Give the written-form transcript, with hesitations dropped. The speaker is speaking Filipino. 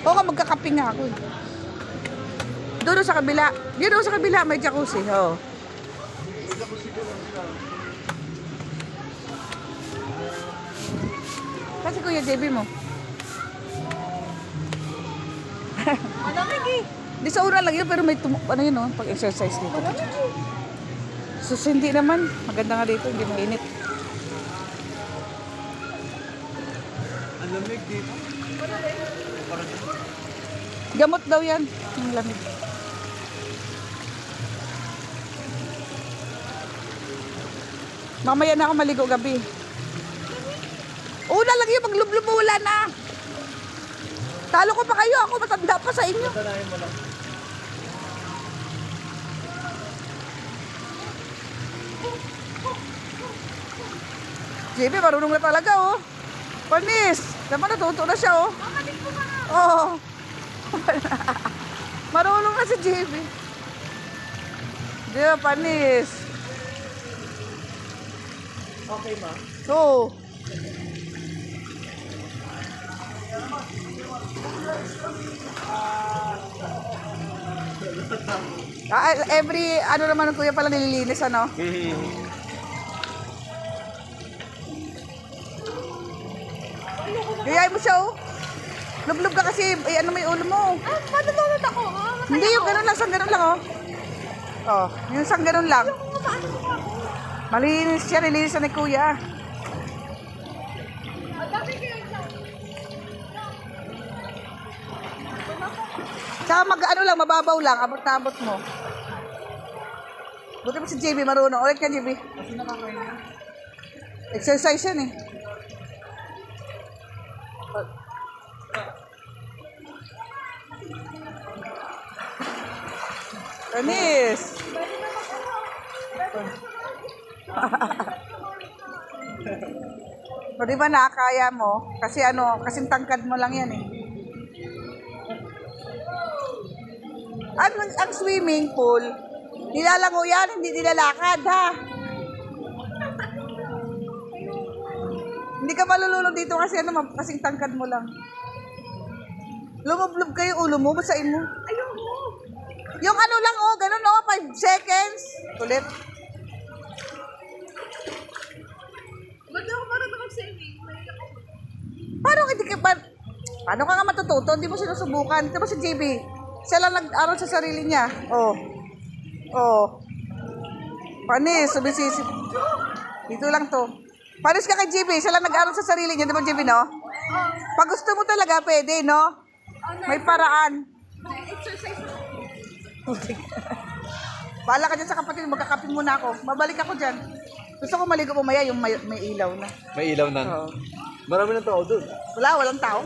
Oo nga, magkakape nga ako. Doon sa kabila. Doon sa kabila, may jacuzzi. Oo. Kasi Kuya JB mo. Malamig eh. Di sa una lang yun, pero may ano yun, oh, pag-exercise dito. Malamig eh. Sus, hindi naman. Maganda nga dito, hindi mainit. Ang lamig dito. Gamot daw yan. Yung lamig. Mamaya na ako maligo gabi. Una lang yun, maglublob wala na. Talo ko pa kayo, ako matanda pa sa inyo. Sanayin mo lang. JB, marunong na talaga, oh. Panis, naman natuto na siya, oh. Oo. Marunong na si JB. Di ba, panis? Okay, ma. Oo. Every, ano naman kuya pala nililinis, ano? Gayay mo siya, oh. Lublub ka kasi, ano may ulo mo. Ah, matutulog ako. Hindi, yung gano'n lang, sang gano'n lang, oh. Oh, yung sang gano'n lang. Malinis siya, nilinisan ni kuya. Tsaka ano lang, mababaw lang, abot na abot mo. Buti mo si JB marunong. Ulit ka, JB. Exercise yan eh. Tanis! O di ba nakakaya mo? Kasi ano, kasing tangkad mo lang yan eh. Ang swimming pool, nilalango yan, hindi nilalakad ha. Hindi ka malulunod dito kasi ano, kasing tangkad mo lang. Lumublob kayo ulo mo, basain mo. Ayoko. Yung ano lang oh, ganun oh, 5 seconds. Ulit. Ba't ako parang mag-swimming? Paano ka nga matututo? Hindi mo sinusubukan. Ito ba si JB? Siya lang nag-aral sa sarili niya. Oh. Oh. Panis, subisisi. Dito lang to. Panis ka kay JB, siya lang nag-aral sa sarili niya. Di ba JB, no? Pag gusto mo talaga, pwede, no? May paraan. Exercise ako. Bahala ka dyan sa kapatid, magkakape muna ako. Mabalik ako dyan. Gusto ko maligo mamaya yung may ilaw na. May ilaw na. Oo. Marami ng tao doon. Walang tao.